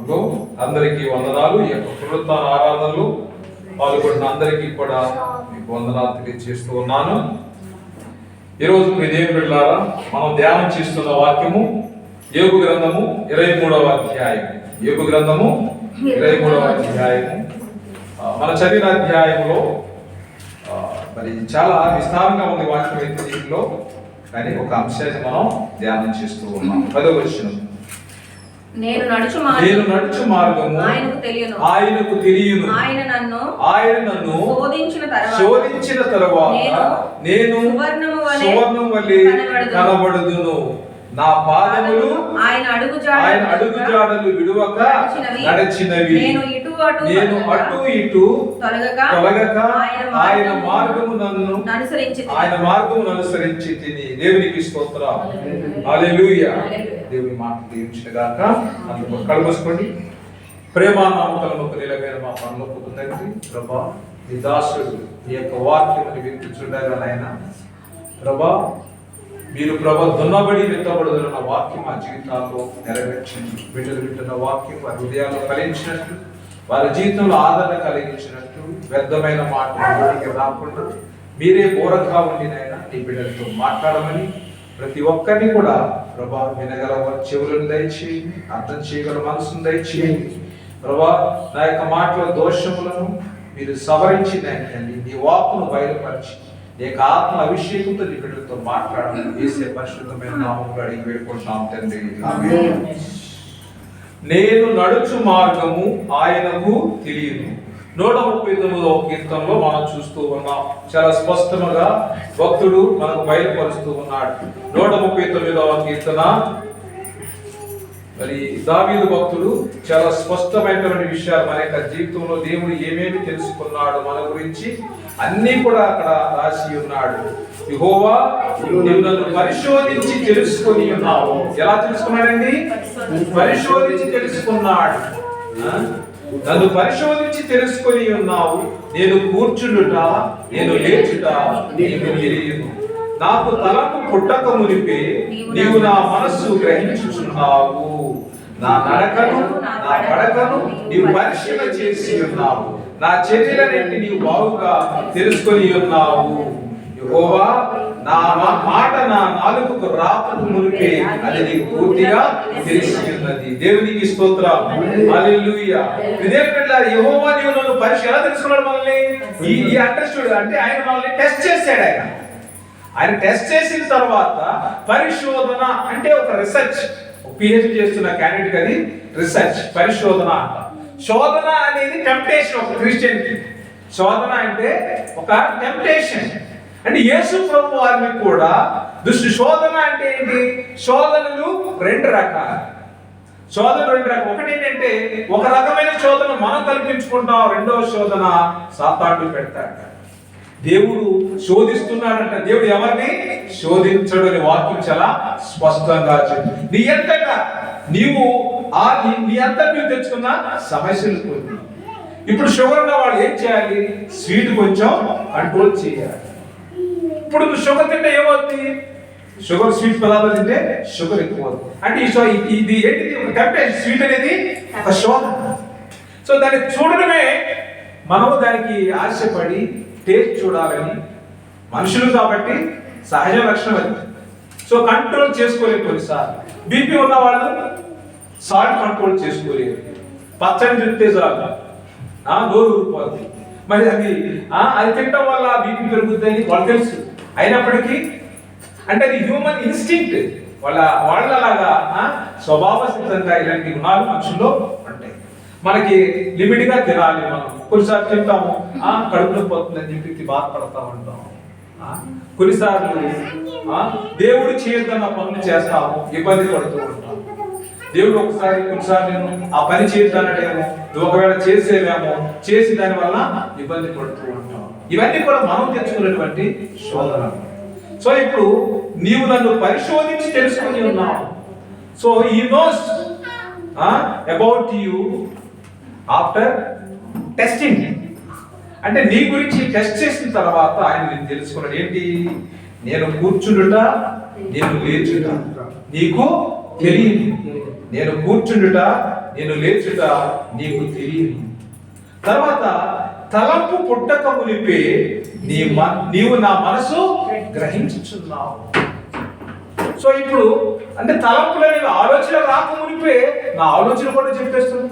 కార్యక్రమంలో అందరికీ వందనాలు. ఈ యొక్క పునరుత్థాన ఆరాధనలు పాల్గొన్న అందరికీ కూడా మీకు వందనాలు తెలియజేస్తూ ఉన్నాను. ఈరోజు మీ దేవుని బిడ్డలారా, మనం ధ్యానం చేస్తున్న వాక్యము యోబు గ్రంథము 23వ అధ్యాయం. యోబు గ్రంథము 23వ అధ్యాయము. మన చదివిన అధ్యాయంలో మరి చాలా విస్తారంగా ఉంది వాక్యం అయితే దీంట్లో, కానీ ఒక అంశాన్ని మనం ధ్యానం చేస్తూ ఉన్నాం. 10వ వచనం, నేను నడుచు మార్గము ఆయనకు తెలియను. ఆయన నన్ను శోధించిన తరువాత నేను సువర్ణం వలె కనబడుదును. నా పాదములు ఆయన అడుగుజాడలు విడువక నడిచినవి. నేను అటు ఇటు తొలగక ఆయన మార్గమును అనుసరించి తిని. దేవునికి స్తోత్రం. హల్లెలూయా. దేవుని మాట దీవించుగాక. అందుకు కలుమసుకోండి. ప్రేమానామములను నిలబడిన మా పరలోకపు తండ్రి, ప్రభా నీ దాసుడు నీ యొక్క వాక్యముని వినిపించుండగా నాయన ప్రభా, మీరు ప్రభా దున్నబడి విత్తబడుతున్న వాక్యం మా జీవితాల్లో నెరవేర్చండి. బిడ్డలు వింటున్న వాక్యం వారి హృదయాల్లో ఫలించినట్లు, వారి జీవితంలో ఆదరణ కలిగించినట్టు, వ్యర్థమైన మాటలు రాకుండా మీరే బోరగా ఉండినైనా నీ బిడ్డలతో మాట్లాడమని, ప్రతి ఒక్కరిని కూడా ప్రభా వినగల చెవులను దయచేయండి, అర్థం చేయగల మనసును దయచేయండి. ప్రభా నా యొక్క మాటల దోషములను మీరు సవరించినది, నీ వాక్కును బయలుపరిచి నీ యొక్క ఆత్మ అభిషేకంతో నీ బిడ్డలతో మాట్లాడమని యేసు పరిశుద్ధమైన నామములో అడిగి వేడుకుంటున్నాం తండ్రి. ఆమేన్. నేను నడుచు మార్గము ఆయనకు తెలియదు. 139వ కీర్తనలో మనం చూస్తూ ఉన్నాం. చాలా స్పష్టంగా భక్తుడు మనకు బయలుపరుస్తూ ఉన్నాడు. 139వ కీర్తన మరి దావీదు భక్తుడు చాలా స్పష్టమైనటువంటి విషయాలు మన యొక్క జీవితంలో దేవుడు ఏమేమి తెలుసుకున్నాడు మన గురించి అన్ని కూడా అక్కడ రాసి ఉన్నాడు. యెహోవా నీవు నన్ను పరిశోధించి తెలుసుకొని ఉన్నావు. ఎలా తెలుసుకున్నాడండి? పరిశోధించి తెలుసుకున్నాడు. నన్ను పరిశోధించి తెలుసుకొని ఉన్నావు. నేను కూర్చుండుట నేను లేచుట నీకు తెలియదు. నాకు తలకు పుట్టక మునిపే నీవు నా మనస్సు గ్రహించుచున్నావు. నా నడకను నా పడకను నీవు పరిశీలన చేసి ఉన్నావు. నా చర్యలన్నింటినీ నీవు బాగుగా తెలుసుకొని ఉన్నావు. యెహోవా నా మాట నా నాలుకకు రాక మునిపే అది నీకు పూర్తిగా తెలిసి ఉన్నది. దేవునికి స్తోత్రం. హల్లెలూయా. యెహోవా నీవు నన్ను ఎలా తెలుసుకున్నాడు మనల్ని? ఈ అండర్స్టూడ్ అంటే ఆయన మనల్ని టెస్ట్ చేశాడు. ఆయన టెస్ట్ చేసిన తర్వాత పరిశోధన అంటే ఒక రీసెర్చ్, పిహెచ్డి చేస్తున్న క్యాండిడేట్ అది రీసెర్చ్, పరిశోధన అంట. శోధన అనేది టెంప్టేషన్. ఒక క్రిస్టియన్కి శోధన అంటే ఒక టెంప్టేషన్. అంటే యేసు ప్రభు వారిని కూడా శోధన అంటే ఏంటి? శోధనలు రెండు రకాలు. ఒకటి ఏంటంటే ఒక రకమైన శోధన మనం కల్పించుకుంటాం, రెండవ శోధన సాతానుడు పెడతాడు. దేవుడు శోధిస్తున్నాడంట. దేవుడు ఎవరిని శోధించడు అని వాక్యం చాలా స్పష్టంగా చెప్తుంది. నీ అంతటా నీవు తెచ్చుకున్న సమస్యలు కొన్ని. ఇప్పుడు షుగర్ ఉన్న వాళ్ళు ఏం చేయాలి? స్వీట్ కొంచెం కంట్రోల్ చేయాలి. ఇప్పుడు నువ్వు షుగర్ తింటే ఏమవుతుంది? షుగర్ స్వీట్ పదార్థాలు తింటే షుగర్ ఎక్కువ అవుతుంది. అంటే ఇది ఏంటిది? ఒక టెంప్టేషన్. స్వీట్ అనేది ఒక శోధన. సో దాన్ని చూడడమే మనము దానికి ఆశపడి టేస్ట్ చూడాలని మనుషులు కాబట్టి సహజ లక్షణం అది. సో కంట్రోల్ చేసుకోలేదు. కొన్నిసార్లు బీపీ ఉన్న వాళ్ళు సాల్ట్ కంట్రోల్ చేసుకోలేదు. పచ్చడి తింటే చాలు నోరు ఊరిపోతుంది. మరి అది తినడం వల్ల బీపీ పెరుగుతుందని వాళ్ళు తెలుసు. అయినప్పటికీ అంటే అది హ్యూమన్ ఇన్స్టింక్ట్. వాళ్ళలాగా స్వభావ సిద్ధంగా ఇలాంటి గుణాలు మనుషుల్లో ఉంటాయి. మనకి లిమిట్ గా తినాలి. మనం కొన్నిసార్లు తింటాము, కడుపులో పోతుందని చెప్పి బాధపడతా ఉంటాం. కొన్నిసార్లు దేవుడు చేయొద్దన్న పనులు చేస్తాము, ఇబ్బంది పడుతూ ఉంటాం. దేవుడు కొన్నిసార్లు నేను ఆ పని చేయొద్దనడేమో, ఒకవేళ చేసేవేమో, చేసి దాని వల్ల ఇబ్బంది పడుతూ ఉంటాం. ఇవన్నీ కూడా మనం తెచ్చుకున్నటువంటి శోధన. సో ఇప్పుడు నీవు నన్ను పరిశోధించి తెలుసుకుని ఉన్నావు. So he knows about you after testing. అంటే నీ గురించి టెస్ట్ చేసిన తర్వాత ఆయన నేను తెలుసుకున్నాడు. ఏంటి? నేను కూర్చుండుట నేను లేచుట నీకు తెలియదు. నేను కూర్చుండుట నేను లేచుట నీకు తెలియదు. తర్వాత తలంపు పుట్టక మునిపే నీవు నా మనసు గ్రహించుచున్నావు. సో ఇప్పుడు అంటే తలంపులు అనేవి ఆలోచన రాక మునిపే నా ఆలోచన కూడా చెప్పేస్తున్నా.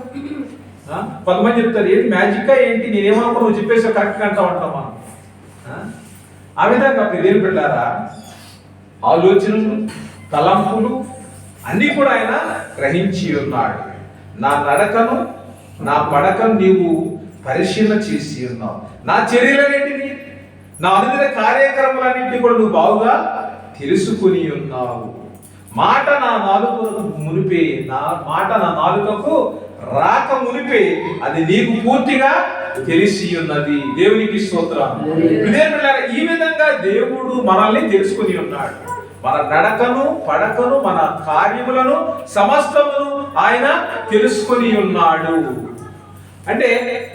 కొంతమంది చెప్తారు ఏంటి మ్యాజిక్ ఏంటి, నేనేమనుకో నువ్వు చెప్పేసి కరెక్ట్గా అంటా ఉంటాం మనం. ఆ విధంగా ప్రియదేవుని బిడ్డలారా, ఆలోచనలు తలంపులు అన్నీ కూడా ఆయన గ్రహించి ఉన్నాడు. నా నడకను నా పడకను నీవు పరిశీలన చేసి ఉన్నావు. నా చర్యలన్నింటినీ నా అనుదిన కార్యక్రమాలన్నింటినీ కూడా నువ్వు బాగుగా తెలుసుకుని ఉన్నావు. మాట నా నాలుకకు మునిపే మాట నా నాలుకకు రాక మునిపే అది నీకు పూర్తిగా తెలిసి ఉన్నది. దేవునికి స్తోత్రం. ఈ విధంగా దేవుడు మనల్ని తెలుసుకుని ఉన్నాడు. మన నడకను పడకను మన కార్యములను సమస్తమును ఆయన తెలుసుకుని ఉన్నాడు. అంటే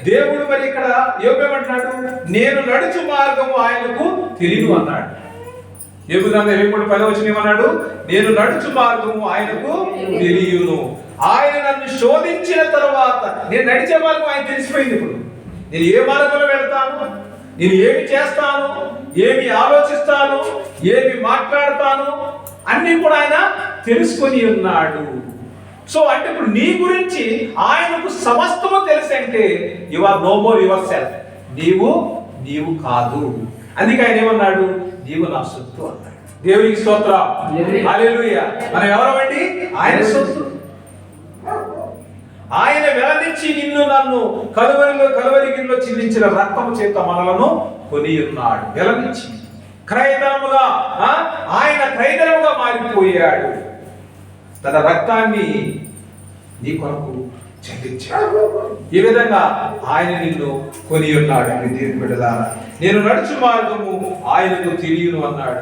దేవుడు మరి ఇక్కడ ఏమంటున్నాడు, నేను నడుచు మార్గము ఆయనకు తెలియదు అన్నాడు. యోబు గ్రంథం 23:10 ఏమన్నాడు, నేను నడుచు మార్గము ఆయనకు తెలియను. ఆయన నన్ను శోధించిన తర్వాత నేను నడిచే మార్గం ఆయన తెలిసిపోయింది. ఇప్పుడు నేను ఏ మార్గంలో వెళ్తాను, నేను ఏమి చేస్తాను, ఏమి ఆలోచిస్తాను, ఏమి మాట్లాడతాను అన్ని కూడా ఆయన తెలుసుకొని ఉన్నాడు. సో అంటే ఇప్పుడు నీ గురించి ఆయనకు సమస్తము తెలుసు. అంటే you are no more your self. నీవు కాదు. అందుకే ఆయన ఏమన్నాడు, నీవు నా సొత్తు అన్నాడు. దేవునికి స్తోత్రం. హల్లెలూయా. మనం ఎవరమండి? ఆయన సొత్తు. ఆయన వెలనిచ్చి నిన్ను నన్ను కలువరిగిలో చిందించిన రక్తము చేత మనలను కొని ఉన్నాడు. వెలనిచ్చి క్రయధనముగా ఆయన క్రయధనముగా మారిపోయాడు. తన రక్తాన్ని నీ కొరకు చెల్లించాడు. ఈ విధంగా ఆయన నిన్ను కొని ఉన్నాడు. దేవుని బిడ్డలారా, నేను నడుచు మార్గము ఆయనకు తెలియను అన్నాడు.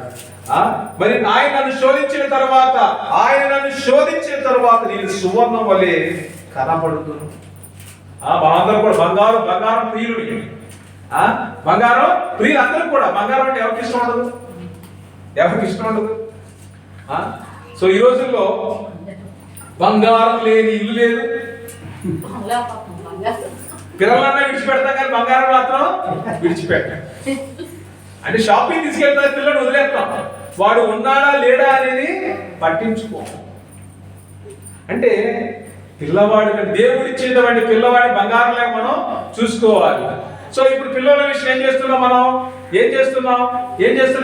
మరి ఆయన నన్ను శోధించిన తర్వాత నేను సువర్ణం వలె కనపడుతున్నాను. మనందరూ కూడా బంగారం ప్రియులు. బంగారం ప్రియులు అందరూ కూడా. బంగారం అంటే ఎవరికి ఇష్టం ఉండదు? సో ఈ రోజుల్లో బంగారం లేని ఇల్లు లేదు. పిల్లలన్నా విడిచిపెడతాం కానీ బంగారం మాత్రం విడిచిపెట్టాం. అంటే షాపింగ్ తీసుకెళ్తా పిల్లలు వదిలేస్తాం, వాడు ఉన్నాడా లేడా అనేది పట్టించుకో. అంటే పిల్లవాడి దేవుడిచ్చేటువంటి పిల్లవాడి బంగారం లేక మనం చూసుకోవాలి. సో ఇప్పుడు పిల్లల విషయం ఏం చేస్తున్నాం? ఏం చేస్తున్నాం?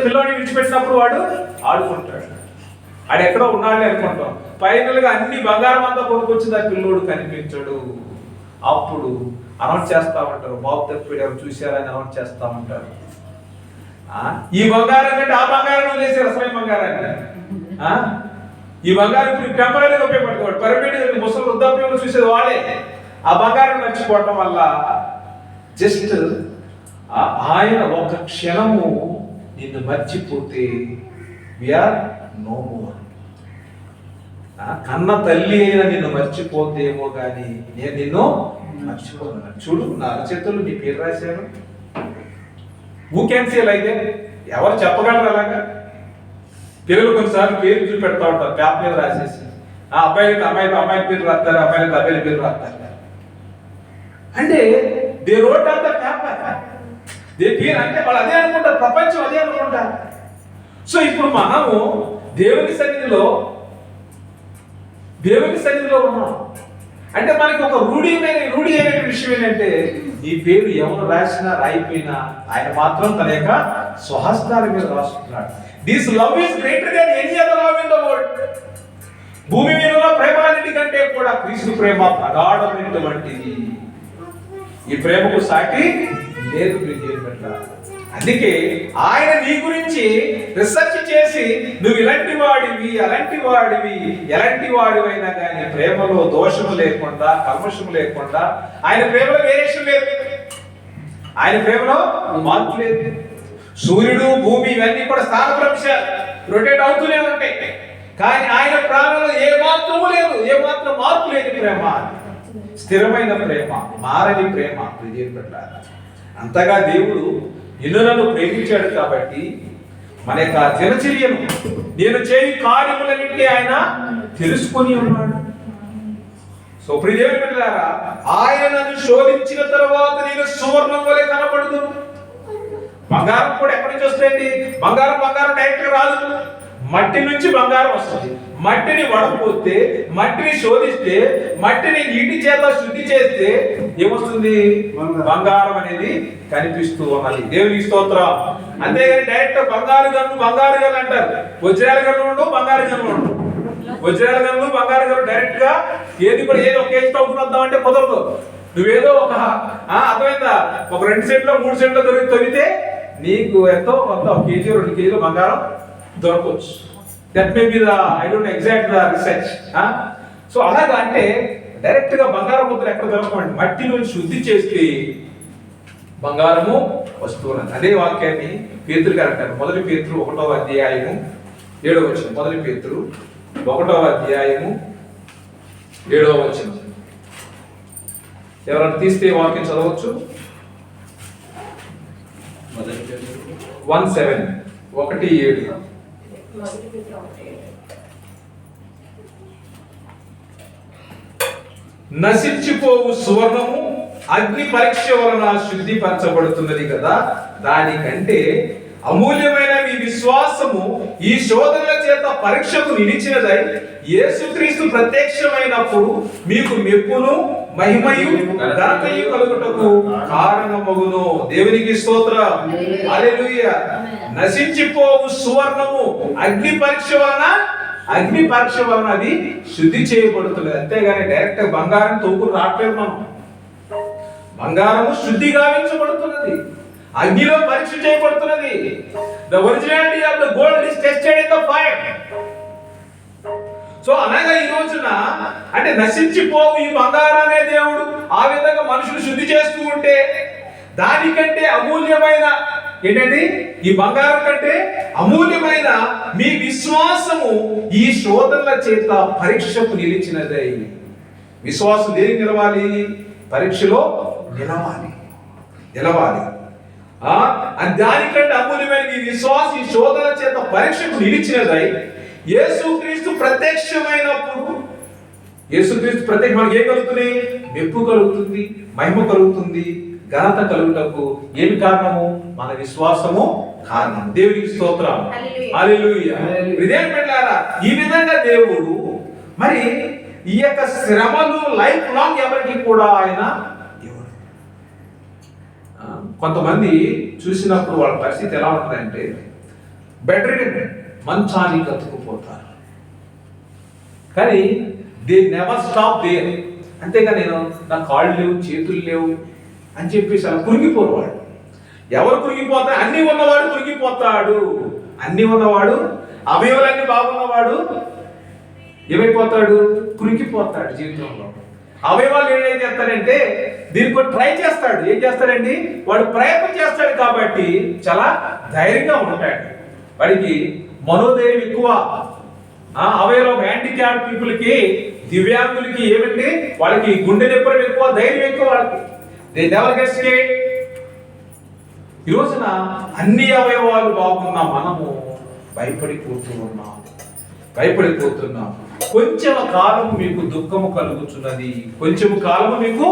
పిల్లవాడిని విడిచిపెట్టినప్పుడు వాడు ఆడుకుంటాడు. ఆడు ఎక్కడో ఉన్నాడే అనుకుంటాం. ఫైనల్గా అన్ని బంగారం అంతా కొనుక్కొచ్చింది, ఆ పిల్లోడు కనిపించడు. అప్పుడు అనౌన్స్ చేస్తా ఉంటారు, బాబు తప్పిడు ఎవరు చూశారని అనౌన్స్ చేస్తా ఉంటారు. ఈ బంగారం కంటే ఆ బంగారం చేశారు అసలైన బంగారాన్ని. ఈ బంగారం ఇప్పుడు టెంపరీగా ఉపయోగపడుతుంది. పర్మనెంట్ ముసలి వృద్ధాప్యంలో చూసేది వాడే. ఆ బంగారం మర్చిపోవటం వల్ల జస్ట్ ఆయన ఒక క్షణము నిన్ను మర్చిపోతే వీఆర్ నో మోర్. కన్న తల్లి అయినా నిన్ను మర్చిపోతేమో కానీ నేను నిన్ను మర్చిపోను. చూడు, నా అరచేతులు నీ పేరు రాశాను. Who can say like that? ఎవరు చెప్పగలరు అలాగా? పిల్లలు కొన్నిసార్లు పేరు చూసి పెడతా ఉంటారు పేపర్ మీద రాసేసి. అబ్బాయిలకి అమ్మాయి పేరు రాస్తారు, అబ్బాయిలకి అబ్బాయిల పేరు రాస్తారు. అంటే they wrote on the paper. They పేరు అంటే వాళ్ళు అదే అనుకుంటారు, ప్రపంచం అదే అనుకుంటారు. సో ఇప్పుడు మనము దేవుని సన్నిధిలో ఉన్నాం. అంటే మనకి ఒక రూఢి అయిన విషయం ఏంటంటే ఈ పేరు ఎవరు రాసినా రాయిపోయినా ఆయన మాత్రం తన యొక్క స్వహస్తాల మీద రాస్తున్నాడు. This love is greater than any other love in the world. భూమి మీద ఉన్న ప్రేమలన్నిటి కంటే కూడా క్రీస్తు ప్రేమ ప్రగాఢమైనటువంటిది. ఈ ప్రేమకు సాటి లేదు. అందుకే ఆయన నీ గురించి రీసెర్చ్ చేసి నువ్వు ఇలాంటి వాడివి ఎలాంటి వాడివైనా కానీ ప్రేమలో దోషము లేకుండా కల్మషము లేకుండా, ఆయన ప్రేమలో వేరియేషన్ లేదు, ఆయన ప్రేమలో మార్పు లేదు. సూర్యుడు భూమి ఇవన్నీ కూడా స్థానభ్రంశాలు, రొటేట్ అవుతూనే ఉంటాయి. కానీ ఆయన ప్రేమలో ఏ మాత్రం మార్పు లేదు. ప్రేమ స్థిరమైన ప్రేమ, మారని ప్రేమ. అంతగా దేవుడు నిన్ను నన్ను ప్రేమించాడు కాబట్టి మన యొక్క దినచర్యను, నేను చేయు కార్యములన్నింటినీ ఆయన తెలుసుకొని ఉన్నాడు. సో ప్రియమైన బిడ్డలారా, ఆయన నన్ను శోధించిన తర్వాత నేను సువర్ణం వలె కనబడుదు. బంగారం కూడా ఎక్కడి నుంచి వస్తాయండి? బంగారం డైరెక్ట్ గా రాదు. మట్టి నుంచి బంగారం వస్తుంది. మట్టిని వడపోతే, మట్టిని శోధిస్తే, మట్టిని నీటి చేత శుద్ధి చేస్తే ఏమొస్తుంది? బంగారం అనేది కనిపిస్తూ ఉన్నది. దేవునికి స్తోత్రం. అంతేగాని డైరెక్ట్ బంగారు గన్ను అంటారు. వజ్రాల గన్ను ఉండవు, బంగారు గన్ను ఉండవు. వజ్రాల గన్ను బంగారు గన్ను డైరెక్ట్ గా ఏది ఒక కేజీ తవ్వుకుని అంటే కుదరదు. నువ్వేదో అర్థమైందా? ఒక 2 సెంట్లో 3 సెంట్లో తవ్వితే నీకు ఎంతో కొంత 1 కేజీ 2 కేజీలు బంగారం దొరకవచ్చు. That may be the I don't exact the research. So అలాగా అంటే డైరెక్ట్ గా బంగారం ముద్దలు ఎక్కడ దొరకమండి? మట్టి నుంచి శుద్ధి చేస్తే బంగారము వస్తువున్నది. అదే వాక్యాన్ని పేతురు గారు అంటారు. 1 పేతురు 1వ అధ్యాయము 7వ వచనం. 1 పేతురు 1వ అధ్యాయము 7వ వచనం. ఎవరైనా తీస్తే వాక్యం చదవచ్చు. 1:7 నశించిపోవు సువర్ణము అగ్ని పరీక్ష వలన శుద్ధిపరచబడుతున్నది కదా, దానికంటే అమూల్యమైన మీ విశ్వాసము ఈ శోధనల చేత పరీక్షకు నిలిచినదై యేసుక్రీస్తు ప్రత్యక్షమైనప్పుడు మీకు మెప్పును మహిమయు ఘనతయు కలుగుటకు కారణమగును. దేవునికి స్తోత్రం. హల్లెలూయా. నశించిపోవు సువర్ణము అగ్ని పరీక్ష వలన అది శుద్ధి చేయబడుతున్నది. అంతేగాని డైరెక్ట్ బంగారం తోపులు రావట్లేదు. మనం బంగారము శుద్ధి గావించబడుతున్నది, అగ్నిలో పరీక్ష చేయబడుతున్నది. The originality of the gold is tested in the fire. So అనగా ఈ రోజున అంటే నశించిపోవు ఈ బంగారాన్ని దేవుడు ఆ విధంగా మనుషులు శుద్ధి చేస్తూ ఉంటే, దానికంటే అమూల్యమైన ఏంటండి? ఈ బంగారం కంటే అమూల్యమైన మీ విశ్వాసము ఈ శోధనల చేత పరీక్షకు నిలిచినదై. విశ్వాసం దేనికి నిలవాలి? పరీక్షలో నిలవాలి. దానికంటే అమూల్యమైన మీ విశ్వాసం ఈ శోధన చేత పరీక్షకు నిలిచినదై యేసుక్రీస్తు ప్రత్యక్షమైనప్పుడు మనకి ఏం కలుగుతుంది? మెప్పు కలుగుతుంది, మహిమ కలుగుతుంది, ఘనత కలుగుటకు ఏమి కారణము? మన విశ్వాసము కారణం. దేవునికి స్తోత్రం. హల్లెలూయా. ఈ విధంగా దేవుడు మరి ఈ యొక్క శ్రమలు లైఫ్ లాంగ్ ఎవరికి కూడా ఆయన దేవుడు. కొంతమంది చూసినప్పుడు వాళ్ళ పరిస్థితి ఎలా ఉంటుందంటే బెటర్ మంచానికి అతుక్కుపోతారు. కానీ దే నెవర్ స్టాప్ దేర్. అంతేగా నా కాళ్ళు లేవు, చేతులు లేవు అని చెప్పేసి అలా కురిగిపోరు వాడు. ఎవరు కురిగిపోతారు? అన్ని ఉన్నవాడు కురిగిపోతాడు. అన్ని ఉన్నవాడు, అవయవాలన్నీ బాగున్నవాడు ఏమైపోతాడు? కురిగిపోతాడు జీవితంలో. అవయవాలు ఏం చేస్తాడంటే దీనికి ట్రై చేస్తాడు. ఏం చేస్తాడండి? వాడు ప్రయత్నం చేస్తాడు కాబట్టి చాలా ధైర్యంగా ఉంటాడు. వాడికి మనోధైర్యం ఎక్కువ. అవయవం హ్యాండిక్యాప్ పీపుల్కి, దివ్యాంగులకి ఏమంటే వాళ్ళకి గుండె నొప్పి ఎక్కువ, ధైర్యం ఎక్కువ వాళ్ళకి. They never get scared. ఈ రోజున అన్ని అవయవాలు బాగున్నా మనము భయపడిపోతున్నాం. కొంచెం కాలము మీకు దుఃఖము కలుగుచున్నది, కొంచెం కాలము మీకు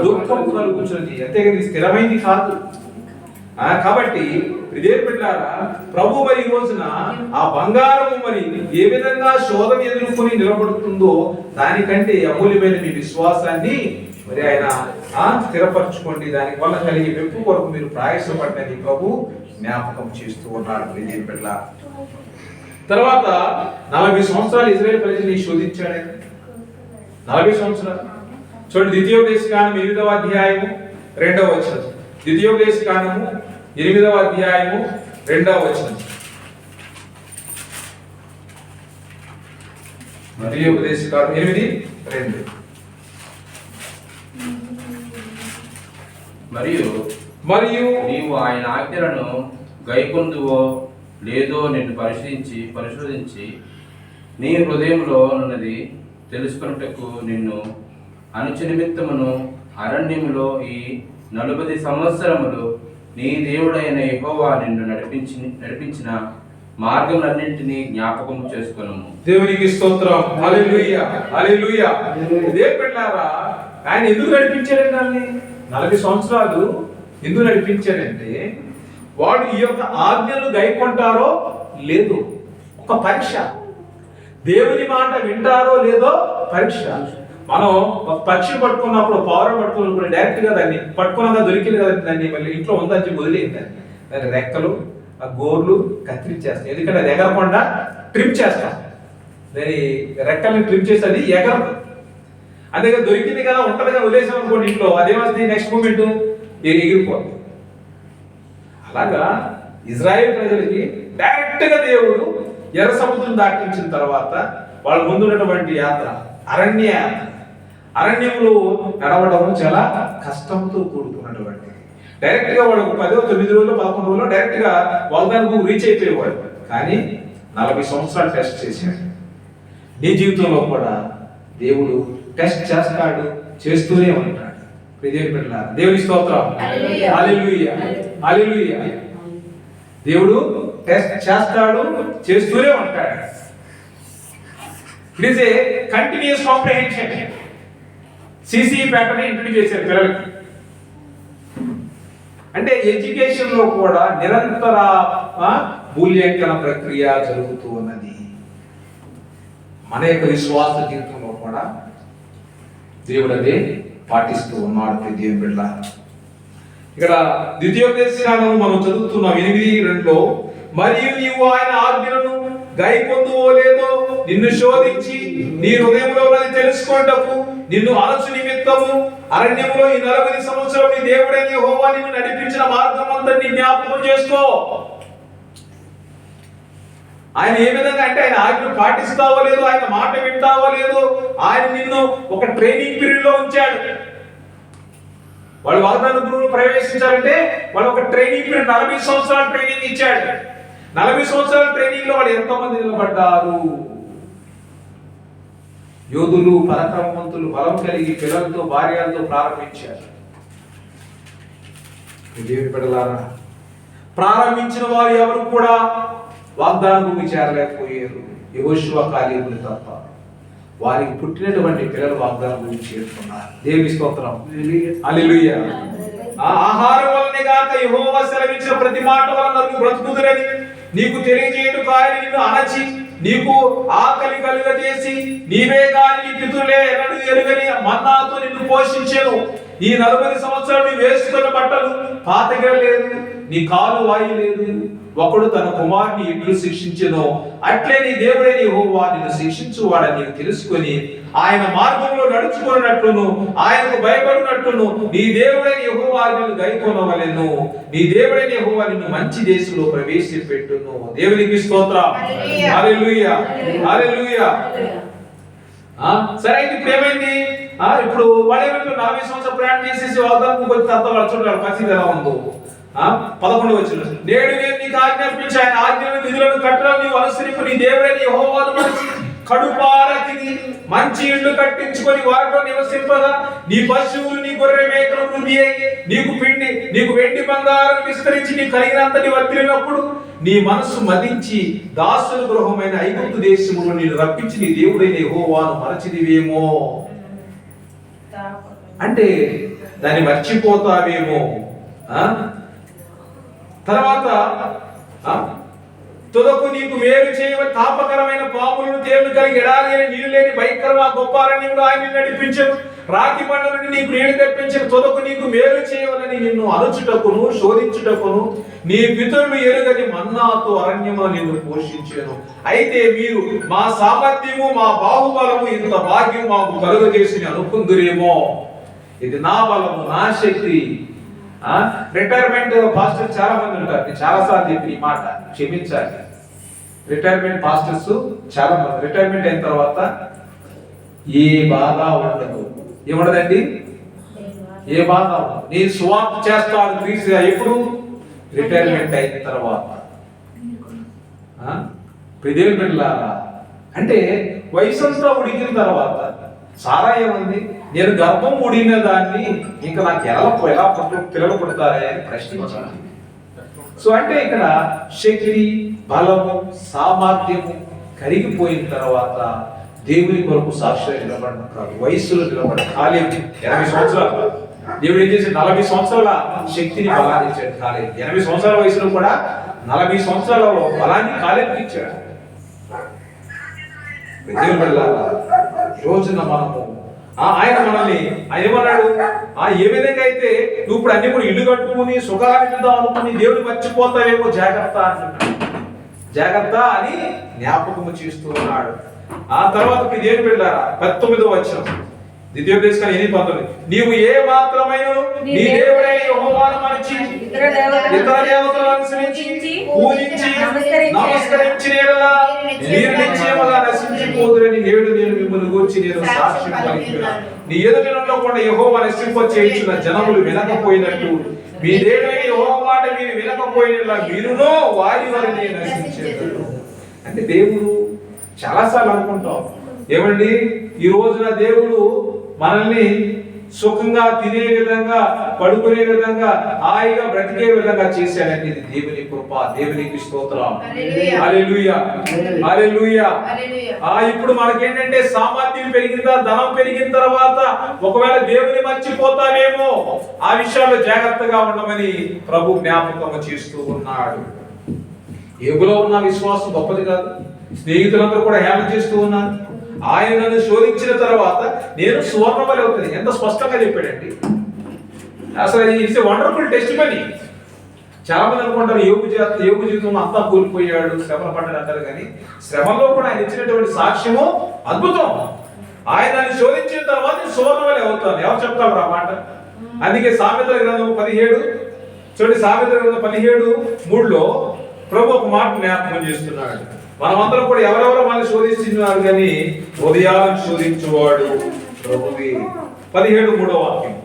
దుఃఖము కలుగుచున్నది, అంతేగాని స్థిరమైంది కాదు. కాబట్టి ప్రియమైన ప్రభు మరి ఈ రోజున ఆ బంగారము మరి ఏ విధంగా శోధన ఎదుర్కొని నిలబడుతుందో దానికంటే అమూల్యమైన మీ విశ్వాసాన్ని మరి ఆయన స్థిరపరచుకోండి. దాని వల్ల కలిగే మెప్పు కొరకు మీరు ప్రయాసపడ్డని ప్రభు జ్ఞాపకం చేస్తూ ఉన్నాడు. ప్రియమైన తర్వాత 40 సంవత్సరాలు ఇజ్రాయేల్ ప్రజల్ని శోధించాడు. 40 సంవత్సరాలు చూడండి. ద్వితీయోపదేశకాండం 8వ అధ్యాయము 2వ వచనం. ద్వితీయోపదేశకాండము 8వ అధ్యాయము 2వ వచనం. ద్వితీయోపదేశకాండం 8:2. మరియు నీవు ఆయన ఆజ్ఞలను గైకొందువో లేదో నిన్ను పరిశోధించి నీ హృదయంలో ఉన్నది తెలుసుకొనుటకు నిన్ను అనుచ నిమిత్తమును అరణ్యములో ఈ 40 సంవత్సరములు నీ దేవుడైన యెహోవా నిన్ను నడిపించిన మార్గములన్నింటినీ జ్ఞాపకం చేసుకొనుము. దేవునికి స్తోత్రం. హల్లెలూయా, హల్లెలూయా. ఇదే పెట్టారా ఆయన ఎందుకు నడిపించారండి వాళ్ళని 40 సంవత్సరాలు? ఎందుకు నడిపించారంటే వాడు ఈ యొక్క ఆజ్ఞలు గైకొంటారో లేదో ఒక పరీక్ష. దేవుని మాట వింటారో లేదో పరీక్ష. మనం ఒక పక్షి పట్టుకున్నప్పుడు, పౌరం పట్టుకున్నప్పుడు డైరెక్ట్ గా దాన్ని పట్టుకున్నదా దొరికింది కదా, దాన్ని మళ్ళీ ఇంట్లో ఉందని చెప్పి వదిలేయండి. దాని రెక్కలు, ఆ గోర్లు కత్తిరించేస్తాం. ఎందుకంటే అది ఎగరకుండా ట్రిమ్ చేస్తాం. దాని రెక్కల్ని ట్రిమ్ చేసి అది ఎగరదు. అందుకే దొరికింది కదా, ఉంటది కదా, వదిలేసాం అనుకోండి ఇంట్లో, అదేమవుతుంది నెక్స్ట్ మూమెంట్ ఎగిరిపోతుంది. అలాగా ఇజ్రాయేల్ ప్రజలకి డైరెక్ట్ గా దేవుడు ఎర్ర సముద్రం దాటించిన తర్వాత వాళ్ళ ముందున్నటువంటి యాత్ర అరణ్య యాత్ర. అరణ్యంలో నడవడం చాలా కష్టంతో కూడుకున్నటువంటి, డైరెక్ట్ గా వాడు 10, 9 రోజులు 11 రోజులు డైరెక్ట్ గా వాగ్దానం రీచ్ అయిపోయేవాడు. కానీ 40 సంవత్సరాలు టెస్ట్ చేశాడు. నీ జీవితంలో కూడా దేవుడు టెస్ట్ చేస్తాడు, చేస్తూనే ఉంటాడు. దేవుని స్తోత్రం. హల్లెలూయా, హల్లెలూయా. దేవుడు టెస్ట్ చేస్తాడు, చేస్తూనే ఉంటాడు. It is a continuous comprehension. CC pattern introduce చేశారు పిల్లలకి. అంటే ఎడ్యుకేషన్ లో కూడా నిరంతర మూల్యాంకన ప్రక్రియ జరుగుతూ ఉన్నది. మన యొక్క విశ్వాస జీవితంలో కూడా దేవుడు అదే పాటిస్తూ ఉన్నాడు. దేవుని బిడ్డ, ఇక్కడ ద్వితీయోపదేశకాండం మనం చదువుతున్నాం 8:2లో, మరియు నీవు ఆయన ఆజ్ఞలను గైకొందువో లేదో నిన్ను శోధించి నీ హృదయంలో ఉన్నది తెలుసుకొనుటకు నిన్ను అలసు నిమిత్తము అరణ్యములో ఈ 40 సంవత్సరాలు నీ దేవుడైన యెహోవా నిన్ను నడిపించిన మార్గం అంతటిని జ్ఞాపకం చేసుకో. ఆయన ఏ విధంగా అంటే ఆయన ఆజ్ఞ పాటిస్తావో లేదో, ఆయన మాట వింటావో లేదో, ఆయన నిన్ను ఒక ట్రైనింగ్ పీరియడ్ లో ఉంచాడు. వాళ్ళు వాగ్దాన గురువులు ప్రవేశించాలంటే వాళ్ళు ఒక ట్రైనింగ్ పీరియడ్ 40 సంవత్సరాల ట్రైనింగ్ ఇచ్చాడు. 40 సంవత్సరాల ట్రైనింగ్ లో వాళ్ళు ఎంతమంది నిలబడ్డారు? యోధులు, పరాక్రమవంతులు, బలం కలిగి పిల్లలతో, భార్యలతో ప్రారంభించారు. దేవుని బిడ్డలారా, ప్రారంభించిన వారు ఎవరు కూడా వాగ్దాన భూమి చేరలేకపోయారు. యెహోషువ, కాలేబులు తప్ప. వారికి పుట్టినటువంటి పిల్లలు వాగ్దాన భూమి చేరుకున్నారు. దేవుని స్తోత్రం. హల్లెలూయా. ఆ ఆహారం వల్లనే గాక యెహోవా సెలవించిన ప్రతి మాట వలన నువ్వు బ్రతుకుదురని నీకు తెలియజేయుటకు ఆయన నిన్ను అణచి నీకు ఆకలి కలుగజేసి నీవే గాని నీ పితరులే ఎన్నడూ ఎరుగని మన్నాతో నిన్ను పోషించెను. ఈ 40 సంవత్సరాలు నీవు వేసుకున్న బట్టలు పాతగా లేదు, నీ కాలు వాయలేదు. ఒకడు తన కుమారుని ఎట్లు శిక్షించెనో అట్లే నీ దేవుడైన యెహోవా నిన్ను శిక్షించువాడని నీవు తెలుసుకొని ఆయన మార్గంలో నడుచుకున్నట్లును ఆయనకు భయపడినట్లును నీ దేవుడైన యెహోవా నిన్ను గైకొనవలెను. నీ దేవుడైన యెహోవా నిన్ను మంచి దేశంలో ప్రవేశపెట్టును. దేవునికి స్తోత్రం. హల్లెలూయా, హల్లెలూయా. సరే, ఇప్పుడు ఏమైంది? ఇప్పుడు వాళ్ళు 40 సంవత్సరాలు ప్రయాణం చేసేసి వాగ్దానం వచ్చి తర్వాత వాళ్ళు చూడాలి పరిస్థితి ఎలా ఉందో. 11 వచ్చిన నేడు నేను నీకు ఆజ్ఞాపించి ఆయన ఆజ్ఞలను విధులను కట్టడం నీవు అనుసరింపు. నీ దేవుడైన యెహోవాను మరచి కడుపార తిని మంచి ఇళ్ళు కట్టించుకొని వాటిలో నివసింపగా నీ పశువులు, నీ గొర్రె మేకలు వృద్ధి అయ్యి నీకు వెండి బంగారం విస్తరించి నీ కలిగినంతటి వర్తిల్లినప్పుడు నీ మనస్సు మదించి దాసుల గృహమైన ఐగుప్తు దేశములో నేను రప్పించి నీ దేవుడైన యెహోవాను మరచిదివేమో. అంటే దాన్ని మర్చిపోతావేమో. తర్వాత తుదకు నీకు మేలు చేయవని తాపకరమైన పాములను, తేళ్లు కలిగి ఎడారి అని నీళ్లు లేని భయంకరమైన గొప్ప అరణ్యంలో ఆయన నడిపించను. రాతి బండ నుండి నీకు నీళ్లు తెప్పించను. తుదకు నీకు మేలు చేయవలని నిన్ను అరుచుటకును శోధించుటకును నీ పితరులు ఎరుగని మన్నాతో అరణ్యములో నిన్ను పోషించాను. అయితే మీరు మా సామర్థ్యము, మా బాహుబలము, ఇంత భాగ్యం మాకు కలుగజేసి అనుకుందురేమో. ఇది నా బలము, నా శక్తి. రిటైర్మెంట్ పాస్టర్స్ చాలా మంది ఉంటారు. నేను చాలా సార్లు చెప్పి ఈ మాట, క్షమించాలి. రిటైర్మెంట్ పాస్టర్స్ చాలా మంది రిటైర్మెంట్ అయిన తర్వాత ఏ బాధ ఉండదు. ఏముండదండి? ఏ బాధ ఉండదు. నేను స్వాప్ చేస్తాను క్రీస్తుగా ఎప్పుడు? రిటైర్మెంట్ అయిన తర్వాత. ప్రదేవుని బిడ్డలారా, అంటే వయసంతా ఉడికిన తర్వాత సారా ఏమంది? నేను గర్భం ఉడిన దాన్ని ఇంకా నాకు ఎలా పిల్లలు పుడతారా అని ప్రశ్నించాను. సో అంటే ఇక్కడ శక్తి, బలము, సామర్థ్యము కరిగిపోయిన తర్వాత దేవుని కొరకు సాక్షిగా నిలబడిన కాదు, వయస్సులో నిలబడి కాలేజీ 80 సంవత్సరాలు దేవుడు ఏం చేసి 40 సంవత్సరాల శక్తిని బలాన్ని ఇచ్చాడు. కాలేజీ 80 సంవత్సరాల వయసులో కూడా 40 సంవత్సరాల బలాన్ని కాలేజీకి ఇచ్చాడు. దేవుని బిడ్డలారా, ఈ రోజున మనము ఆయన మనల్ని ఆయన ఏమన్నాడు, ఏ విధంగా అయితే నువ్వు ఇప్పుడు అన్ని కూడా ఇల్లు కట్టుకుని సుఖాన్ని చూద్దాం అనుకుని దేవుడు మర్చిపోతావేమో జాగ్రత్త అంటున్నాడు. జాగ్రత్త అని జ్ఞాపకము చేస్తూ ఉన్నాడు. ఆ తర్వాత దేవుని బిడ్డలారా 19వ వచనం, ద్వితీయోపదేశకాండం 8:19, నీవు ఏ మాత్రమైన నీ దేవుడైన యెహోవాను మరచి ఇతర దేవతలను అనుసరించి పూజించి నమస్కరించిన యెడల మీరు నిశ్చయముగా నశించిపోదురని నేను మిమ్మల్ని గూర్చి నేను సాక్ష్యం పలికినాను. నీ ఎదుటిలో కూడా యెహోవా నశింపచేయుచున్న జనములు వినకపోయినట్టు మీ దేవుడైన యెహోవా మాట మీరు వినకపోయినట్లా మీరునో వారి వలనే నశించేదరు. అంటే దేవుడు చాలాసార్లు అనుకుంటాం, ఏమండి ఈ రోజున దేవుడు మనల్ని సుఖంగా తినే విధంగా, పడుకునే విధంగా, హాయిగా బ్రతికే విధంగా చేశాడండి. ఇది దేవుని కృప, దేవునికి స్తోత్రం. హల్లెలూయా, హల్లెలూయా. ఇప్పుడు మనకేంటంటే సామర్థ్యం పెరిగిందా, ధనం పెరిగిన తర్వాత ఒకవేళ దేవుని మర్చిపోతామేమో, ఆ విషయాల్లో జాగ్రత్తగా ఉండమని ప్రభు జ్ఞాపకం చేస్తూ ఉన్నాడు. ఏబులో ఉన్న విశ్వాసం గొప్పది కాదు. స్నేహితులందరూ కూడా హేళన చేస్తూ ఉన్నారు. ఆయన నన్ను శోధించిన తర్వాత నేను సువర్ణమలి అవుతుంది. ఎంత స్పష్టంగా చెప్పాడండి. అసలు ఇట్స్ ఎ వండర్ఫుల్ టెస్టిమనీ. చాలా మంది అనుకుంటారు యోగు జీవితంలో అంతా కోల్పోయాడు, శ్రమలు పడ్డాడు అంటారు. కానీ శ్రమలో కూడా ఆయన ఇచ్చినటువంటి సాక్ష్యము అద్భుతం. ఆయన నన్ను శోధించిన తర్వాత నేను సువర్ణమలి అవుతాను. ఎవరు చెప్తారు ఆ మాట? అందుకే సామెతల గ్రంథం 17 చూడండి, సామెతల గ్రంథం 17:3 ప్రభు ఒక మాట జ్ఞాపకం చేస్తున్నాడు. మనమందరం కూడా ఎవరెవరో మనల్ని శోధిస్తున్నారు, కానీ హృదయాలను శోధించువాడు ప్రభువే. 17:3 వాక్యం,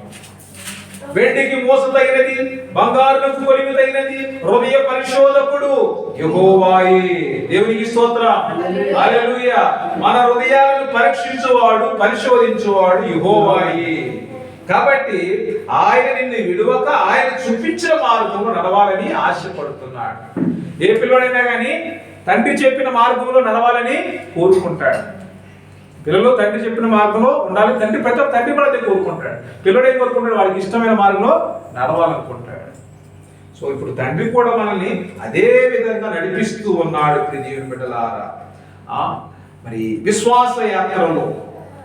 వెండికి మోస తగినది, బంగారులకు కొలిమి తగినది హృదయ పరిశోధకుడు యెహోవాయే. దేవునికి స్తోత్రం, హల్లెలూయా. మన హృదయాలను పరీక్షించువాడు, పరిశోధించువాడు యెహోవాయే. కాబట్టి ఆయన నిన్ను విడువక ఆయన చూపించిన మార్గంలో నడవాలని ఆశపడుతున్నాడు. ఏ పిల్లడైనా కానీ తండ్రి చెప్పిన మార్గంలో నడవాలని కోరుకుంటాడు. పిల్లలు తండ్రి చెప్పిన మార్గంలో ఉండాలి. ప్రతి ఒక్క తండ్రి కూడా అదే కోరుకుంటాడు. పిల్లడే కోరుకుంటాడు, వాడికి ఇష్టమైన మార్గంలో నడవాలనుకుంటాడు. సో ఇప్పుడు తండ్రి కూడా మనల్ని అదే విధంగా నడిపిస్తూ ఉన్నాడు. దేవుని బిడ్డలారా, మరి విశ్వాస యాత్రలో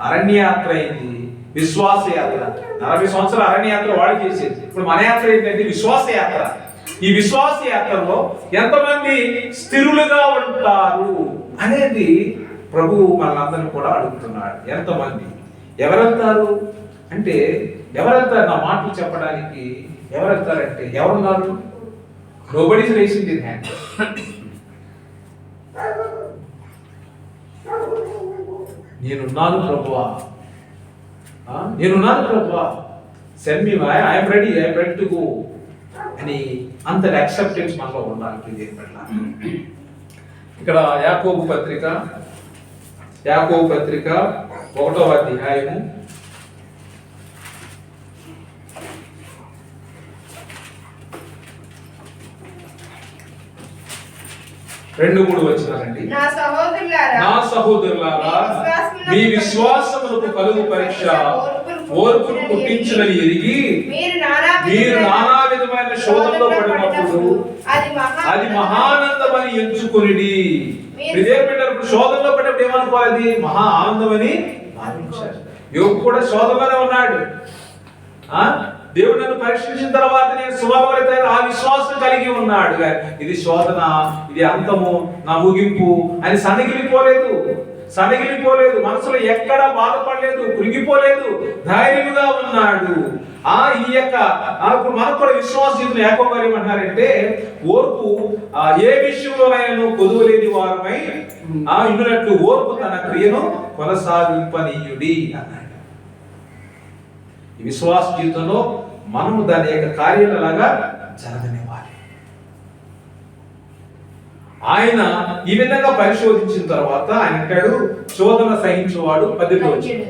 అరణ్యయాత్ర అయింది. విశ్వాస యాత్ర 40 సంవత్సరాల అరణ్యయాత్ర వాడు చేసేది. ఇప్పుడు మన యాత్ర ఏంటంటే విశ్వాస యాత్ర. ఈ విశ్వాస యాత్రలో ఎంతమంది స్థిరులుగా ఉంటారు అనేది ప్రభు మనందరినీ కూడా అడుగుతున్నాడు. ఎంతమంది, ఎవరెళ్తారు అంటే ఎవరెళ్తారు? నా మాటలు చెప్పడానికి ఎవరెళ్తారంటే ఎవరున్నారు? Nobody is racing his hand. నేనున్నాను ప్రభువా, నేనున్నాను ప్రభువా, send me, I'm ready to go అని అంత యాక్సెప్టెన్స్ మనలో ఉండాలి. ఇక్కడ యాకోబు పత్రిక 1వ అధ్యాయము 2-3 వచనాలండి. నా సహోదరులారా, మీ విశ్వాసములకు కలుగు పరీక్ష ఓర్పును పుట్టించునని ఎరిగి మీరు నానా విధమైన శోధనలో పడినప్పుడు అది మహానందమని ఎంచుకునిడి. శోధనలో పడినప్పుడు ఏమనుకోవాలి? మహా ఆనందమని భావించారు. యోగు కూడా శోధనలోనే ఉన్నాడు. దేవుడు నన్ను పరీక్షించిన తర్వాత నేను సువర్ణవలైన ఆ విశ్వాసం కలిగి ఉన్నాడు. ఇది శోధన, ఇది అంతము, నా ముగింపు అని సన్నగిలిపోలేదు. మనసులో ఎక్కడ బాధపడలేదు, కృంగిపోలేదు, ధైర్యంగా ఉన్నాడు. ఈ యొక్క ఇప్పుడు మనకు కూడా విశ్వాస జీవితంలో యాకోబు గారు ఏమంటున్నారంటే, ఓర్పు ఏ విషయంలోనైనా కొదువలేని వారమై ఇందునట్లు ఓర్పు తన క్రియను కొనసాగింపనీయుడి అన్నాడు. ఈ విశ్వాస జీవితంలో మనము దాని యొక్క కార్యాలలాగా జరగనివ్వాలి. ఆయన ఈ విధంగా పరిశోధించిన తర్వాత ఆయన అంటాడు, శోధన సహించువాడు 18 వచ్చింది.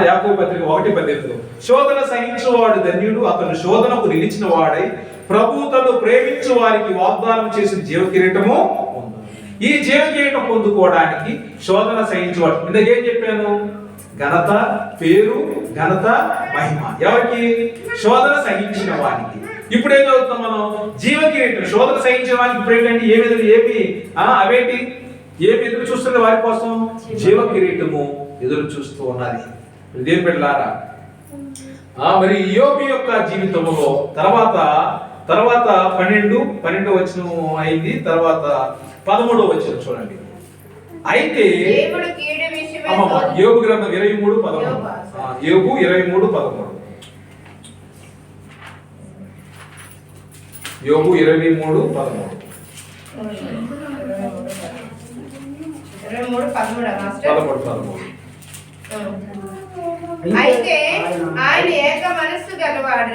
యాకోబు పత్రిక 1:18, శోధన సహించువాడు ధన్యుడు, అతను శోధనకు నిలిచిన వాడై ప్రభు తను ప్రేమించు వారికి వాగ్దానం చేసిన జీవ కిరీటము పొందును. ఈ జీవ కిరీటం పొందుకోవడానికి శోధన సహించేవాడు. ఇందాకేం చెప్పాను? ఘనత, పేరు, ఘనత, మహిమ ఎవరికి? శోధన సహించిన వానికి. ఇప్పుడు ఏం చదువుతాం మనం? జీవ కిరీటం. శోధన సహించిన వానికి ఇప్పుడు ఏంటంటే అవేంటి? ఏమి ఎదురు చూస్తుంది వారి కోసం? జీవ కిరీటము ఎదురు చూస్తూ ఉన్నది. దేని బిడ్డలారా, మరి యోబు యొక్క జీవితంలో తర్వాత 12 వచనం అయింది. తర్వాత 13వ వచనం చూడండి. అయితే యోబు గ్రంథం 23:13. యోబు 23:13. యోబు 23:13. అయితే ఆయన ఏక మనస్సు గలవాడు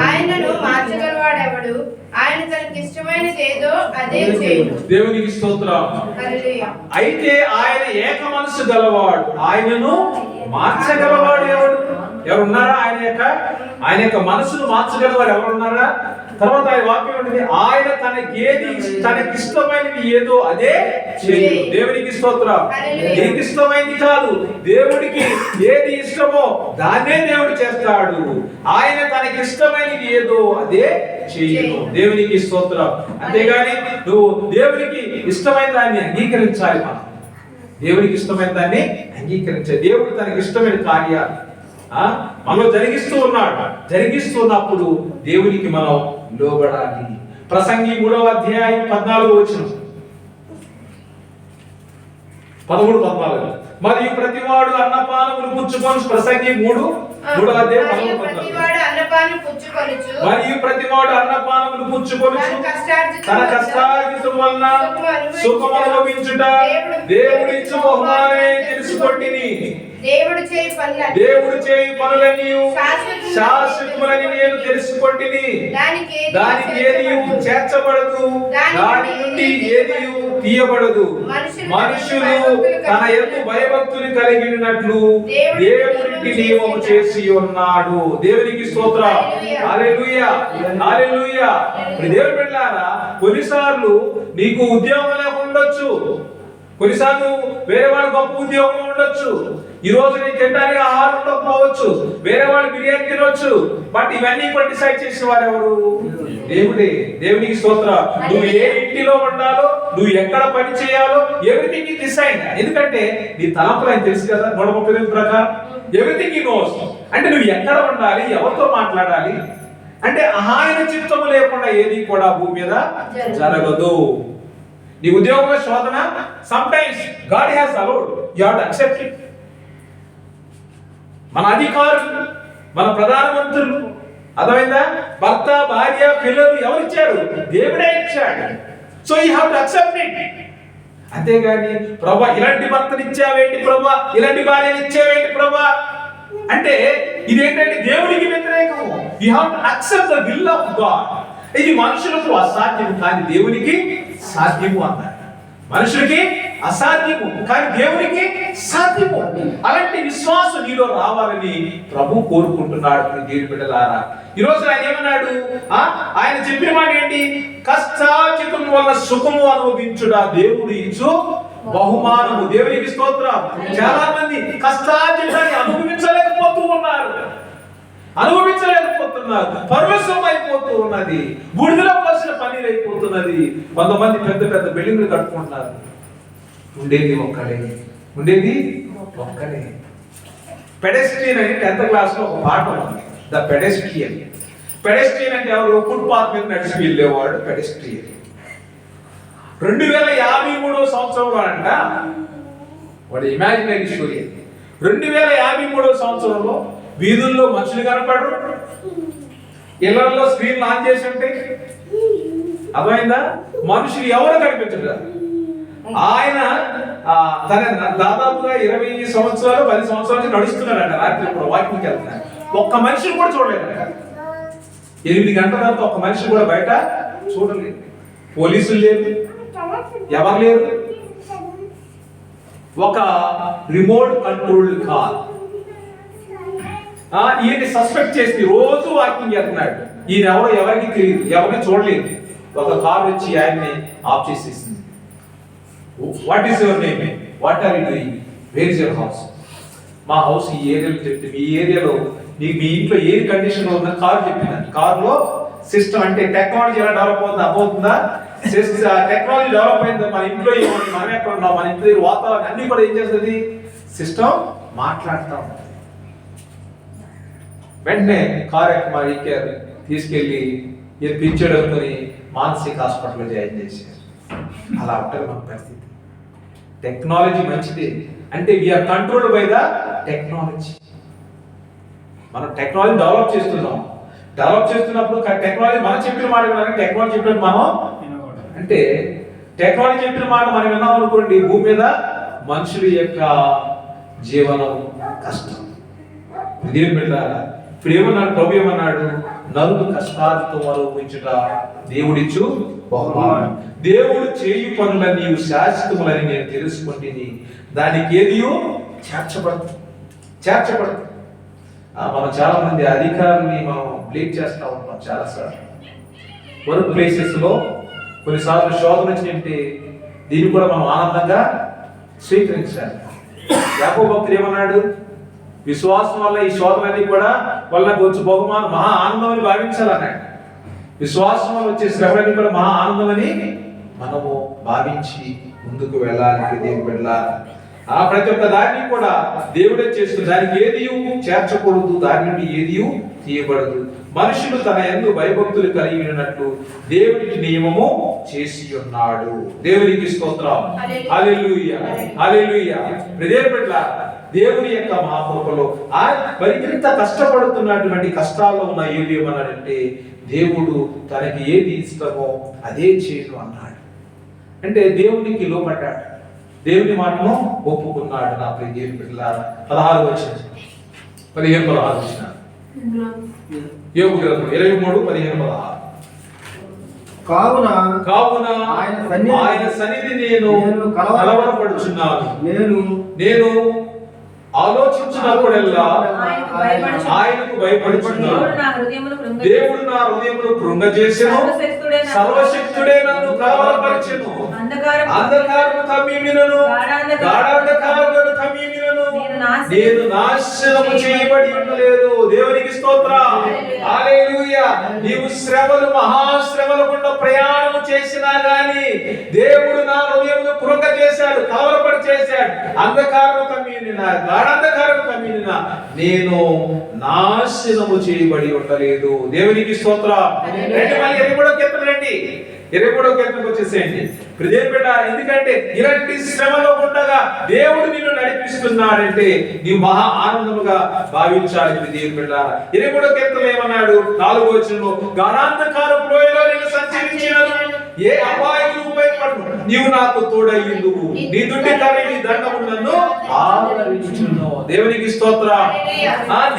ఆయనను మార్చగలవాడెవడు? ఆయన తనకి ఇష్టమైనది ఏదో అదే చేయును. దేవునికి స్తోత్రం. అయితే ఆయన ఏక మనస్సు గలవాడు, ఆయనను మార్చగలవాడు ఎవడు? ఎవరున్నారా? ఆయన యొక్క మనసును మార్చగలవాడు ఎవరున్నారా? తర్వాత ఆయన వాక్యం ఉంటుంది, ఆయన తనకి ఇష్టమైనది ఏదో అదే చేయు. దేవునికి స్తోత్రం. నీకు ఇష్టమైనది కాదు, దేవుడికి ఏది ఇష్టమో దాన్నే దేవుడు చేస్తాడు. ఆయన తనకి ఇష్టమైనది ఏదో అదే చేయు. దేవునికి స్తోత్రం. అంతేగాని నువ్వు దేవునికి ఇష్టమైన దాన్ని అంగీకరించాలి. దేవునికి ఇష్టమైన దాన్ని అంగీకరించాలి. దేవుడు తనకి ఇష్టమైన కార్యాలు మనలో జరిగిస్తున్నప్పుడు దేవునికి మనం లోబడాలి. ప్రసంగి 3వ అధ్యాయం 14వ వచనం. 13-14. మరియు ప్రతివాడు అన్నపానములు పుచ్చుకొను. ప్రసంగి 3వ అధ్యాయం 14-15. మరియు ప్రతివాడు అన్నపానములు పుచ్చుకొనుచు తన కష్టార్జితం వలన సుఖం అనుభవించుట దేవుడిచ్చు బహుమానమే తెలుసుకొంటిని. దేవుడు చేయి పనులన్నీ శాశ్వతములని నేను తెలుసుకొంటిని. దానికి ఏది చేర్చబడదు, దాని నుండి ఏది తీయబడదు. మనుషులు తన యందు భయభక్తులు కలిగినట్లు దేవునికి నియమము చేసి ఉన్నాడు. దేవునికి స్తోత్రం. హల్లెలూయా, హల్లెలూయా. దేవుని బిడ్డలారా, కొన్నిసార్లు నీకు ఉద్యోగం లేకుండొచ్చు, కొన్నిసార్లు వేరే వాళ్ళ గొప్ప ఉద్యోగం ఉండొచ్చు, ఈ రోజు నీకు తినడానికి ఆహారం ఉండకపోవచ్చు, వేరే వాళ్ళు బిర్యానీ తినొచ్చు. బట్ ఇవన్నీ కూడా డిసైడ్ చేసిన వారు ఎవరు? దేవుడే. దేవునికి స్తోత్రం. నువ్వు ఏ ఇంటిలో ఉండాలో, నువ్వు ఎక్కడ పని చేయాలో, ఎవ్రీథింగ్ ఈజ్ డిసైడ్. ఎందుకంటే నీ తలంపులు ఆయన తెలుసు కదా. 138 ప్రకారం ఎవ్రీథింగ్ ఈ నోస్. అంటే నువ్వు ఎక్కడ ఉండాలి, ఎవరితో మాట్లాడాలి అంటే ఆయన చిత్తము లేకుండా ఏది కూడా భూమి మీద జరగదు. నీ ఉద్యోగంలో శోధన, some times God has allowed, you have to accept it. మన అధికారులు, మన ప్రధానమంత్రులు, అర్థమైందా? భర్త, భార్య, పిల్లలు ఎవరిచ్చారు? దేవుడే ఇచ్చాడు. So you have to accept it. అంతేగాని ప్రభా ఇలాంటి భర్తను ఇచ్చావేంటి ప్రభా, ఇలాంటి భార్యను ఇచ్చావేంటి ప్రభా అంటే ఇదేంటంటే దేవుడికి వ్యతిరేకము. You have to accept the will of God. ఇది మనుషులకు అసాధ్యము కానీ దేవునికి సాధ్యము అన్నారు. మనుషులకి అసాధ్యము కానీ దేవునికి సాధ్యము. అలాంటి విశ్వాసం నీలో రావాలని ప్రభు కోరుకుంటున్నాడు. దేవుని బిడ్డలారా, ఈ రోజు ఆయన ఏమన్నాడు? ఆయన చెప్పిన మాట ఏంటి? కష్టార్జితం వల్ల సుఖము అనుభవించుడా దేవుడు ఇచ్చు బహుమానము. దేవునికి స్తోత్రం. చాలా మంది కష్టార్జితాన్ని అనుభవించలేకపోతున్నారు, పరవశం అయిపోతూ ఉన్నది, బూడిదలో పోసిన పన్నీరు అయిపోతున్నది. కొంతమంది పెద్ద పెద్ద బిల్డింగ్లు కట్టుకుంటున్నారు. ఉండేది ఒక్కడే. పెడెస్ట్రియన్ అని 10th క్లాస్ లో ఒక పాఠం ఉంది, ద పెడెస్ట్రియన్. పెడెస్ట్రియన్ అంటే ఎవరు? ఫుట్పాత్ మీద నడిచి వెళ్ళేవాడు పెడెస్ట్రియన్. 2053 సంవత్సరంలో అంట, వాడు ఇమాజినరీ స్టోరీ. 2053 సంవత్సరంలో వీధుల్లో మనుషులు కనపడరు, ఇళ్లలో స్క్రీన్ ఆన్ చేసి ఉంటే అర్థమైందా? మనుషులు ఎవరు కనిపించరు. ఆయన తన దాదాపుగా 20 సంవత్సరాలు 10 సంవత్సరాల నుంచి నడుస్తున్నాడంట. రాత్రి ఇప్పుడు వాకింగ్కి వెళ్తున్నాడు. ఒక్క మనిషిని కూడా చూడలేదంట. 8 గంటల తర్వాత ఒక్క మనిషి కూడా బయట చూడలేదు. పోలీసులు లేరు, ఎవరు లేరు. ఒక రిమోట్ కంట్రోల్డ్ కార్, ఈయన్ని సస్పెక్ట్ చేసి రోజు వాకింగ్ చేస్తున్నాడు. ఈయన ఎవరికి తెలియదు, ఎవరిని చూడలేదు. ఒక కార్ వచ్చి ఆయన్ని ఆఫ్ చేసేసింది. What is your name, what are you doing, where is your house? మా హౌస్ ఈ ఏరియాలో చెప్తే, మీ ఏరియాలో మీ ఇంట్లో ఏ కండిషన్ లో ఉన్న కార్ చెప్పిందండి. కార్లో సిస్టమ్ అంటే టెక్నాలజీ ఎలా డెవలప్ అవుతుంది అర్థమవుతుందా? టెక్నాలజీ డెవలప్ అయింది. మన ఇంట్లో ఏమన్నా, మనం ఎక్కడ ఉన్నాం, మన ఇంట్లో వాతావరణం అన్ని కూడా ఏం చేస్తుంది, సిస్టమ్ మాట్లాడుతూ ఉంటుంది. వెంటనే కార్ ఎక్కారు, తీసుకెళ్లి పిచ్చాడు అనుకుని మానసిక హాస్పిటల్లో జాయిన్ చేశారు. అలా ఉంటుంది మన పరిస్థితి. టెక్నాలజీ మంచిదే అంటే we are controlled by the technology. మనం టెక్నాలజీ డెవలప్ చేస్తున్నాం. డెవలప్ చేస్తున్నప్పుడు టెక్నాలజీ మనం చెప్పిన మాట వినాలి, టెక్నాలజీ చెప్పిన మనం అంటే టెక్నాలజీ చెప్పిన మాట మనం విన్నాం అనుకోండి, భూమి మీద మనుషుల యొక్క జీవనం కష్టం. ఇదేం పెట్టారా? ఇప్పుడు ఏమన్నాడు ప్రభు, ఏమన్నాడు? నలుగు కష్టాలతో మరోపించుట దేవుడిచ్చు బహుమానం. దేవుడు చేయు పనుల నీవు శాశ్వతములని నేను తెలుసుకుంటుని, దానికి ఏదియో చేర్చబడదు. మనం చాలా మంది అధికారుల్ని మనం బ్లేమ్ చేస్తూ ఉంటాం. చాలాసార్లు వర్క్ ప్లేసెస్ లో కొన్నిసార్లు శోధన వచ్చిందంటే దీన్ని కూడా మనం ఆనందంగా స్వీకరించాలి. యాకోబు భక్తుడు ఏమన్నాడు? విశ్వాసం వల్ల ఈ శోధనలన్నీ కూడా వాళ్ళకి వచ్చి బహుమానం మహా ఆనందం అని భావించాలన్నాడు. విశ్వాసం వల్ల వచ్చే శ్రమలన్నీ కూడా మహా ఆనందం అని మనము భావించి ముందుకు వెళ్ళాలి. దేవుడు వెళ్ళాలి. ప్రతి ఒక్క దాన్ని కూడా దేవుడే చేస్తుంది. దానికి ఏది చేర్చకూడదు, దాని నుండి ఏది తీయబడదు. మనుషులు తన యందు భయభక్తులు కలిగి ఉన్నట్లు దేవునికి నియమము చేసి ఉన్నాడు. దేవునికి స్తోత్రం. హల్లెలూయా, హల్లెలూయా. దేవుని యొక్క మహాకృపలో మరి ఇంత కష్టపడుతున్నటువంటి కష్టాల్లో ఉన్న ఏది ఏమన్నాడంటే, దేవుడు తనకి ఏది ఇష్టమో అదే చేయను అన్నాడు. అంటే దేవునికి లోపడ్డాడు, దేవుని మాటను ఒప్పుకున్నాడు. నా ప్రియ దేవుని బిడ్డలారా, 16 వచ్చింది 15-16 వచ్చిన యోబు గ్రంథం 23:15-16. కావున ఆయన సన్నిధి నేను కలవరపడుచున్నాను. నేను ఆలోచించినప్పుడల్లా ఆయనకు భయపడుచున్నాను. దేవుడు నా హృదయమును కృంగజేసెను, సర్వశక్తుడే నన్ను కలవరపరిచెను. అంధకారము కమ్మిమినను, గాఢాంధకారములను కమ్మిమినను, నేను నాశనము చేయబడి ఉండలేదు. దేవునికి స్తోత్రం. హల్లెలూయా. నీవు శ్రమలు, మహాశ్రమల గుండా ప్రయాణము చేసినా గాని దేవుడు నా హృదయమును కృంగజేశాడు, కలవరపడి చేశాడు. అంధకారము కమ్మిన, గాఢాంధకారము కమ్మిన, నేను నాశనము చేయబడి ఉండలేదు. దేవునికి స్తోత్రం. మళ్ళీ 23వ కీర్తన రండి, 23వ కీర్తనకు వచ్చేసేయండి. ఎందుకంటే ఇలాంటి శ్రమలో ఉండగా దేవుడు నిన్ను నడిపిస్తున్నాడంటే నీవు మహా ఆనందముగా భావించాలి. దేవుని బిడ్డలారా, 23వ కీర్తన ఏమన్నాడు? 4వ వచనంలో, గాఢాంధకారపు లోయలో నేను సంచరించినను, ఏ అపాయములకు భయపడను, నీవు నాకు తోడయ్యుందువు, నీ దుడ్డి కర్ర నీ దండము నన్ను ఆదరించును. దేవునికి స్తోత్రం.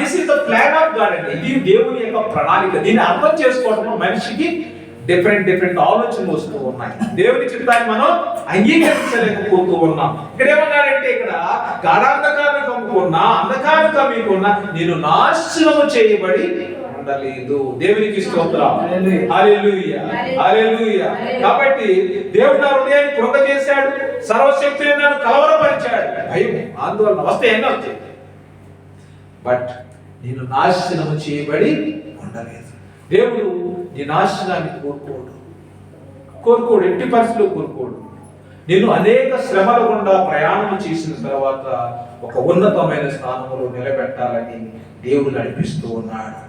This is the plan of God అండి. ఇది దేవుని యొక్క ప్రణాళిక. దీన్ని అర్థం చేసుకోవడం మనిషికి డిఫరెంట్ ఆలోచనలు వస్తూ ఉన్నాయి. దేవుని చిత్తాన్ని మనం అంగీకరించలేకపోతూ ఉన్నాం. ఇక్కడ ఏమన్నారంటే, ఇక్కడ గాఢాంధకారం కమ్ముకున్నా, అంధకారం కమ్ముకున్నా, నేను నాశనము చేయబడి ఉండలేదు. దేవునికి స్తోత్రం. హల్లెలూయా, హల్లెలూయా. కాబట్టి దేవుడు నా హృదయాన్ని కృంగజేశాడు, సర్వశక్తుని నన్ను కలవరపరిచాడు. భయం, ఆందోళన వస్తే ఎన్నో వచ్చాయి, బట్ నేను నాశనము చేయబడి ఉండలేదు. దేవుడు నీ నాశనాన్ని కోరుకోడు, ఎట్టి పరిస్థితుల్లో కోరుకోడు. నేను అనేక శ్రమల గుండా ప్రయాణం చేసిన తర్వాత ఒక ఉన్నతమైన స్థానంలో నిలబెట్టాలని దేవుడు నడిపిస్తూ ఉన్నాడు.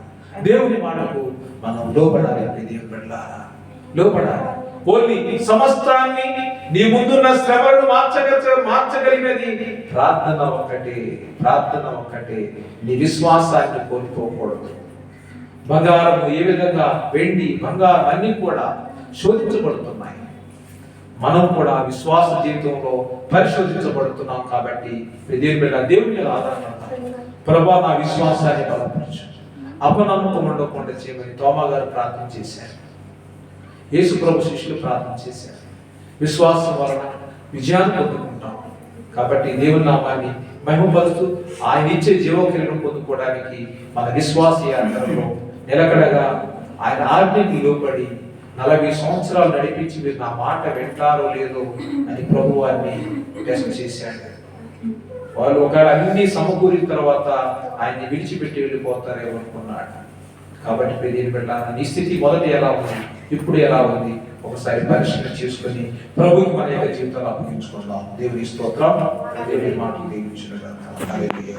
దేవుని మాటకు మనం లోపడాలి. దేవుని బిడ్డలారా, లోపడాలి. ఓన్లీ సమస్తాన్ని నీ ముందున్న శ్రమలను మార్చగలిగినది ప్రార్థన ఒక్కటే. నీ విశ్వాసాన్ని కోల్పోకూడదు. బంగారం ఏ విధంగా, వెండి, బంగారం అన్ని కూడా శోధించబడుతున్నాయి. మనం కూడా విశ్వాస జీవితంలో పరిశోధించబడుతున్నాం. కాబట్టి దేవుని ఆధారపడతాం. ప్రభువా, నా విశ్వాసాన్ని బలపరచు, అపనమ్మకం ఉండకుండా చేయమని తోమా గారు ప్రార్థన చేశారు. యేసు ప్రభు శిష్యులు ప్రార్థన చేశారు. విశ్వాసం వలన విజయాన్ని పొందుకుంటాం. కాబట్టి దేవుని నామాన్ని మహిమపరుస్తూ ఆయన ఇచ్చే జీవక్రియను పొందుకోవడానికి మన విశ్వాస యాత్రలో నిలకడగా ఆయన ఆజ్ఞకి లోబడి 40 సంవత్సరాలు నడిపించి మీరు నా మాట వింటారో లేదో అని ప్రభు వారిని టెస్ట్ చేశాడు. వాళ్ళు ఒకవేళ అన్ని సమకూరిన తర్వాత ఆయన్ని విడిచిపెట్టి వెళ్ళిపోతారేమో అనుకున్నాడు. కాబట్టి ప్రియమైన బిడ్డలారా, నీ స్థితి మొదట ఎలా ఉంది, ఇప్పుడు ఎలా ఉంది, ఒకసారి పరిశీలన చేసుకొని ప్రభుకి మన యొక్క జీవితాలు అప్పగించుకుందాం. దేవుని స్తోత్రం. దేవుని మాటలు దీవించును గాక.